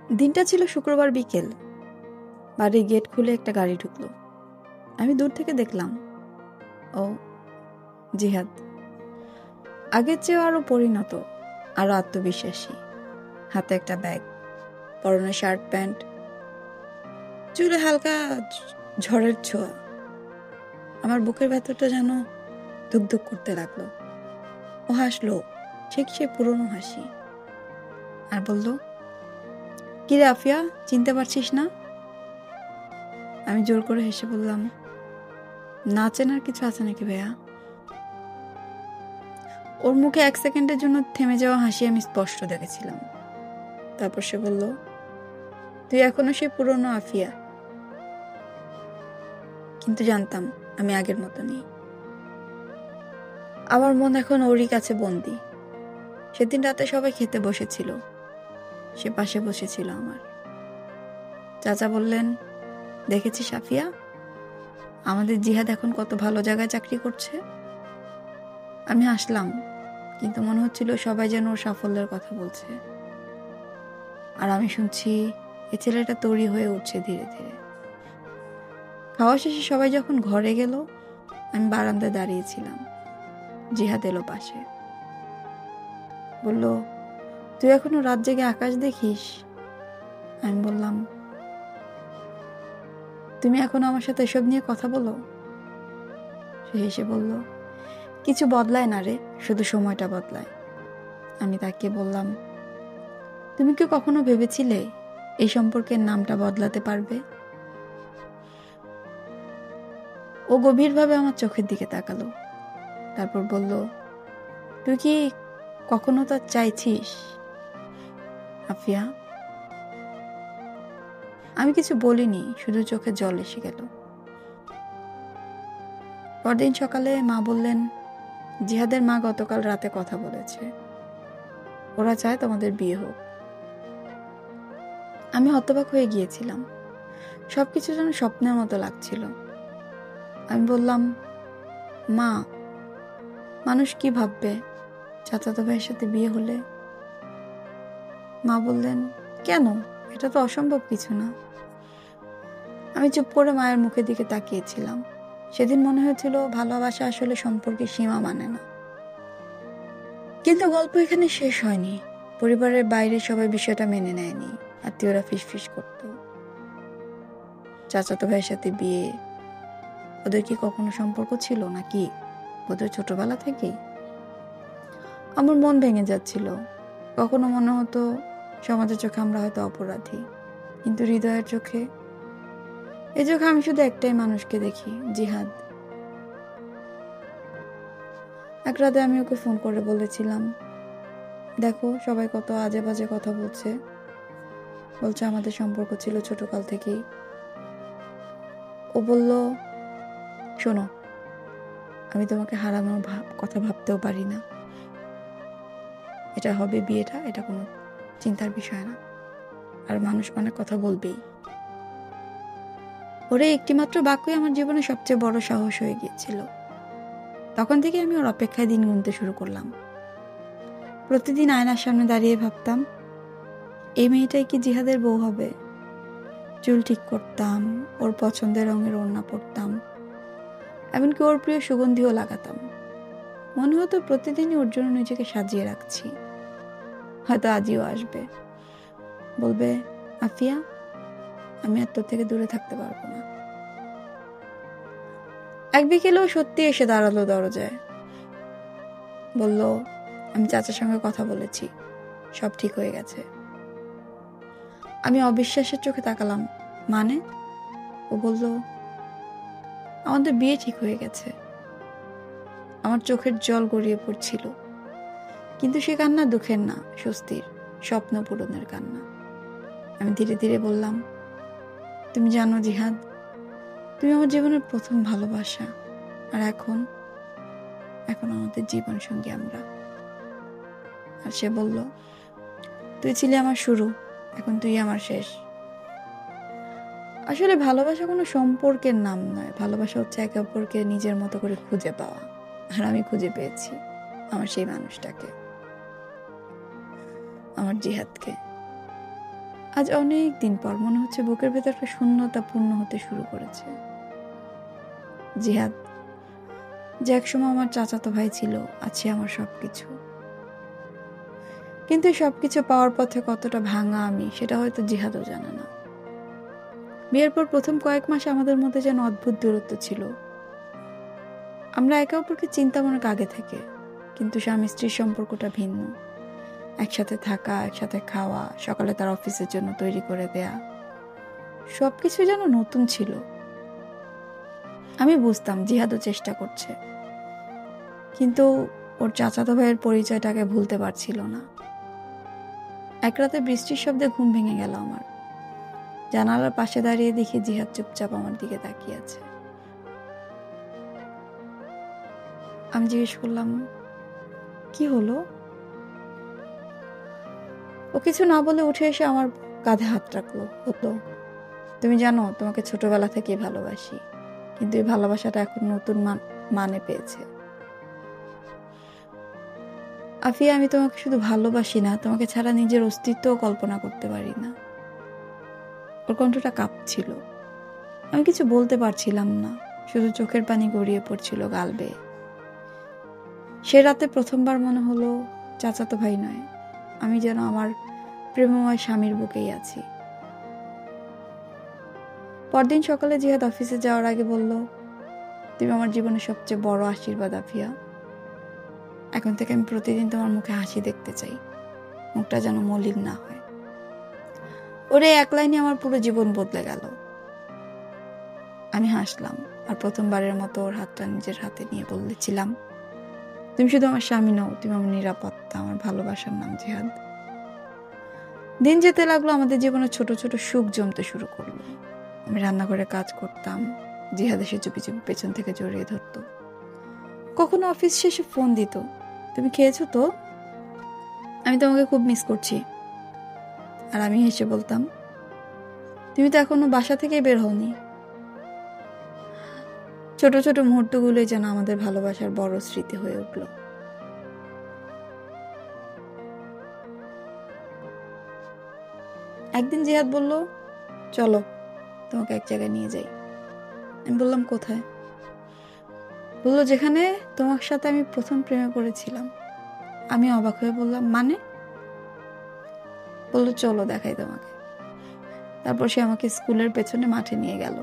দিনটা ছিল শুক্রবার বিকেল। বাড়ির গেট খুলে একটা গাড়ি ঢুকলো। আমি দূর থেকে দেখলাম, ও জিহাদ। আগের চেয়েও আরো পরিণত, আরো আত্মবিশ্বাসী। হাতে একটা ব্যাগ, পরনে শার্ট প্যান্ট, চুলে হালকা ঝড়ের ছোঁয়া। আমার বুকের ভেতরটা যেন ধুকধুক করতে লাগলো। ও হাসলো, ঠিক সে পুরনো হাসি, আর বলল, কি রে আফিয়া, চিনতে পারছিস না? আমি জোর করে হেসে বললাম, না চেনার কিছু আছে নাকি ভাইয়া? ওর মুখে 1 সেকেন্ডের জন্য থেমে যাওয়া হাসি আমি স্পষ্ট দেখেছিলাম। তারপর সে বলল, তুই এখনো সেই পুরনো আফিয়া। কিন্তু জানতাম আমি আগের মতো নেই। আমার মন এখন ওরই কাছে বন্দি। সেদিন রাতে সবাই খেতে বসেছিল, সে পাশে বসেছিল আমার। চাচা বললেন, দেখেছিস আফিয়া, আমাদের জিহাদ এখন কত ভালো জায়গায় চাকরি করছে। আমি হাসলাম, কিন্তু মনে হচ্ছিল সবাই যেন ওর সাফল্যের কথা বলছে। আর আমি শুনছি এ ছেলেটা তৈরি হয়ে উঠছে ধীরে ধীরে। খাওয়া শেষে সবাই যখন ঘরে গেল, আমি বারান্দায় দাঁড়িয়েছিলাম। জিহাদ এলো পাশে, বলল, তুই এখনো রাত জেগে আকাশ দেখিস? আমি বললাম, তুমি এখন আমার সাথে এসব নিয়ে কথা বলো? সে হেসে বলল, কিছু বদলায় না রে, শুধু সময়টা বদলায়। আমি তাকে বললাম, তুমি কি কখনো ভেবেছিলে এই সম্পর্কের নামটা বদলাতে পারবে? ও গভীরভাবে আমার চোখের দিকে তাকালো, তারপর বলল, তুই কি কখনো তা চাইছিস আফিয়া? আমি কিছু বলিনি, শুধু চোখে জল এসে গেল। পরদিন সকালে মা বললেন, জিহাদের মা গতকাল রাতে কথা বলেছে, ওরা চায় তোমাদের বিয়ে হোক। আমি হতবাক হয়ে গিয়েছিলাম, সবকিছু যেন স্বপ্নের মতো লাগছিল। আমি বললাম, মা, মানুষ কি ভাববে চাচাতো ভাইয়ের সাথে বিয়ে হলে? মা বললেন, কেন, এটা তো অসম্ভব কিছু না। আমি চুপ করে মায়ের মুখের দিকে তাকিয়েছিলাম। সেদিন মনে হয়েছিল ভালোবাসা আসলে সম্পর্কের সীমা মানে না। কিন্তু গল্প এখানে শেষ হয়নি। পরিবারের বাইরে সবাই বিষয়টা মেনে নেয়নি। আত্মীয়রা ফিসফিস করত, চাচাতো ভাইয়ের সাথে বিয়ে, ওদের কি কখনো সম্পর্ক ছিল নাকি ওদের ছোটবেলা থেকেই? আমার মন ভেঙে যাচ্ছিল। কখনো মনে হতো সমাজের চোখে আমরা হয়তো অপরাধী, কিন্তু হৃদয়ের চোখে, এই চোখে আমি শুধু একটাই মানুষকে দেখি, জিহাদ। এক রাতে আমি ওকে ফোন করে বলেছিলাম, দেখো সবাই কত আজে বাজে কথা বলছে, আমাদের সম্পর্ক ছিল ছোটকাল থেকেই। ও বলল, শোনো, আমি তোমাকে হারানোর কথা ভাবতেও পারি না। এটা হবে বিয়েটা, এটা কোনো চিন্তার বিষয় না। আর মানুষ অনেক কথা বলবেই। ওরে একটিমাত্র বাক্যই আমার জীবনে সবচেয়ে বড় সাহস হয়ে গিয়েছিল। তখন থেকে আমি ওর অপেক্ষায় দিন গুনতে শুরু করলাম। প্রতিদিন আয়নার সামনে দাঁড়িয়ে ভাবতাম, এই মেয়েটাই কি জিহাদের বউ হবে? চুল ঠিক করতাম, ওর পছন্দের রঙের ওড়না পরতাম, এমনকি ওর প্রিয় সুগন্ধিও লাগাতাম। মনে হতো প্রতিদিনই ওর জন্য নিজেকে সাজিয়ে রাখছি। হয়তো আজও আসবে, বলবে, আফিয়া, আমি আর তোর থেকে দূরে থাকতে পারবো না। এক বিকেলেও সত্যি এসে দাঁড়ালো দরজায়, বলল, আমি চাচার সঙ্গে কথা বলেছি, সব ঠিক হয়ে গেছে। আমি অবিশ্বাসের চোখে তাকালাম, মানে? ও বলল, আমাদের বিয়ে ঠিক হয়ে গেছে। আমার চোখের জল গড়িয়ে পড়ছিল, কিন্তু সে কান্না দুঃখের না, স্বস্তির, স্বপ্ন পূরণের কান্না। আমি ধীরে ধীরে বললাম, তুমি জানো জিহাদ, তুমি আমার জীবনের প্রথম ভালোবাসা, আর এখন আমাদের জীবন সঙ্গী আমরা। আর সে বলল, তুই ছিলি আমার শুরু, এখন তুই আমার শেষ। আসলে ভালোবাসা কোনো সম্পর্কের নাম নয়, ভালোবাসা হচ্ছে একে অপরকে নিজের মতো করে খুঁজে পাওয়া। আর আমি খুঁজে পেয়েছি আমার সেই মানুষটাকে, আমার জিহাদকে। আজ অনেক দিন পর মনে হচ্ছে বুকের ভেতর একটা শূন্যতা পূর্ণ হতে শুরু করেছে। জিহাদ, যে একসময় আমার চাচাতো ভাই ছিল, আছে আমার সবকিছু। কিন্তু সবকিছু পাওয়ার পথে কতটা ভাঙা আমি, সেটা হয়তো জিহাদও জানে না। বিয়ের পর প্রথম কয়েক মাসে আমাদের মধ্যে যেন অদ্ভুত দূরত্ব ছিল। আমরা একে অপরকে চিন্তাম অনেক আগে থেকে, কিন্তু স্বামী স্ত্রীর সম্পর্কটা ভিন্ন। একসাথে থাকা, একসাথে খাওয়া, সকালে তার অফিসের জন্য তৈরি করে দেয়া, সবকিছু যেন নতুন ছিল। আমি বুঝতাম জিহাদও চেষ্টা করছে, কিন্তু ওর চাচাতো ভাইয়ের পরিচয়টাকে ভুলতে পারছিল না। এক রাতে বৃষ্টির শব্দে ঘুম ভেঙে গেল আমার। জানালার পাশে দাঁড়িয়ে দেখি জিহাদ চুপচাপ আমার দিকে তাকিয়ে আছে। আমি জিজ্ঞেস করলাম, কি হলো? ও কিছু না বলে উঠে এসে আমার কাঁধে হাত রাখলো। বলল, তুমি জানো তোমাকে ছোটবেলা থেকেই ভালোবাসি, কিন্তু এই ভালোবাসাটা এখন নতুন মানে পেয়েছে। আফিয়া, আমি তোমাকে শুধু ভালোবাসি না, তোমাকে ছাড়া নিজের অস্তিত্বও কল্পনা করতে পারি না। ওর কণ্ঠটা কাঁপছিল। আমি কিছু বলতে পারছিলাম না, শুধু চোখের পানি গড়িয়ে পড়ছিল গাল বেয়ে। সে রাতে প্রথমবার মনে হলো চাচাতো ভাই নয়, আমি যেন আমার প্রেমময় স্বামীর বুকেই আছি। পরদিন সকালে জিহাদ অফিসে যাওয়ার আগে বলল, তুমি আমার জীবনের সবচেয়ে বড় আশীর্বাদ আফিয়া। এখন থেকে আমি প্রতিদিন তোমার মুখে হাসি দেখতে চাই, মুখটা যেন মলিন না হয়। ওরে এক লাইনে আমার পুরো জীবন বদলে গেল। আমি হাসলাম আর প্রথমবারের মতো ওর হাতটা নিজের হাতে নিয়ে বলেছিলাম, তুমি শুধু আমার স্বামী নও, তুমি আমার নিরাপত্তা, আমার ভালোবাসার নাম জিহাদ। দিন যেতে লাগলো, আমাদের জীবনে ছোট ছোট সুখ জমতে শুরু করলো। আমি রান্নাঘরে কাজ করতাম, জিহাদ এসে চুপি চুপি পেছন থেকে জড়িয়ে ধরতো। কখনো অফিস শেষে ফোন দিত, তুমি খেয়েছো তো, আমি তোমাকে খুব মিস করছি। আর আমি হেসে বলতাম, তুমি তো এখনো বাসা থেকেই বের হওনি। ছোট ছোট মুহূর্তগুলোই যেন আমাদের ভালোবাসার বড় স্মৃতি হয়ে উঠল। একদিন জিহাদ বলল, চলো তোমাকে এক জায়গায় নিয়ে যাই। আমি বললাম, কোথায়? বললো, যেখানে তোমার সাথে আমি প্রথম প্রেমে পড়েছিলাম। আমি অবাক হয়ে বললাম, মানে? বললো, চলো দেখাই তোমাকে। তারপর সে আমাকে স্কুলের পেছনে মাঠে নিয়ে গেল।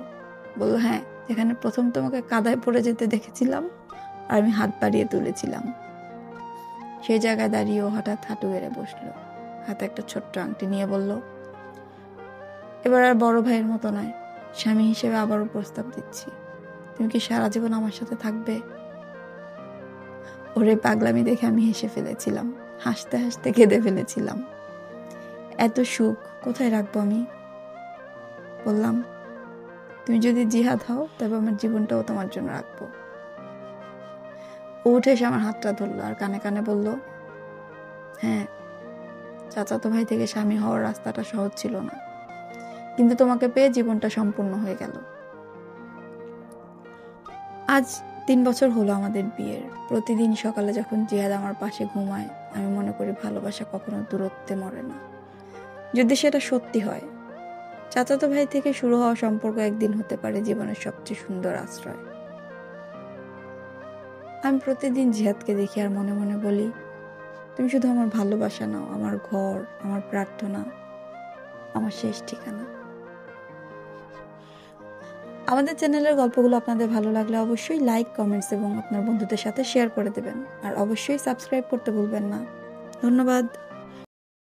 বললো, হ্যাঁ, যেখানে প্রথম তোমাকে কাদায় পড়ে যেতে দেখেছিলাম আর আমি হাত বাড়িয়ে তুলেছিলাম। সেই জায়গায় দাঁড়িয়েও হঠাৎ হাঁটু গেড়ে বসলো, হাতে একটা ছোট্ট আংটি নিয়ে বলল, এবার আর বড় ভাইয়ের মতো নয়, স্বামী হিসেবে আবারও প্রস্তাব দিচ্ছি। তুমি কি সারা জীবন আমার সাথে থাকবে? ওরে পাগলামি দেখে আমি হেসে ফেলেছিলাম, হাসতে হাসতে কেঁদে ফেলেছিলাম। এত সুখ কোথায় রাখবো আমি? বললাম, তুমি যদি জিহাদ হও, তবে আমার জীবনটাও তোমার জন্য রাখবো। ও উঠে এসে আমার হাতটা ধরলো আর কানে কানে বলল, হ্যাঁ, চাচাতো ভাই থেকে স্বামী হওয়ার রাস্তাটা সহজ ছিল না, কিন্তু তোমাকে পেয়ে জীবনটা সম্পূর্ণ হয়ে গেল। আজ 3 বছর হলো আমাদের বিয়ের। প্রতিদিন সকালে যখন জিহাদ আমার পাশে ঘুমায়, আমি মনে করি ভালোবাসা কখনো দূরত্বে মরে না। যদি সেটা সত্যি হয়, চাচাতো ভাই থেকে শুরু হওয়া সম্পর্ক একদিন হতে পারে জীবনের সবচেয়ে সুন্দর আশ্রয়। আমি প্রতিদিন জিহাদকে দেখি আর মনে মনে বলি, তুমি শুধু আমার ভালোবাসা নাও, আমার ঘর, আমার প্রার্থনা, আমার শেষ ঠিকানা। আমাদের চ্যানেলের গল্পগুলো আপনাদের ভালো লাগলে অবশ্যই লাইক, কমেন্টস এবং আপনার বন্ধুদের সাথে শেয়ার করে দেবেন। আর অবশ্যই সাবস্ক্রাইব করতে ভুলবেন না। ধন্যবাদ।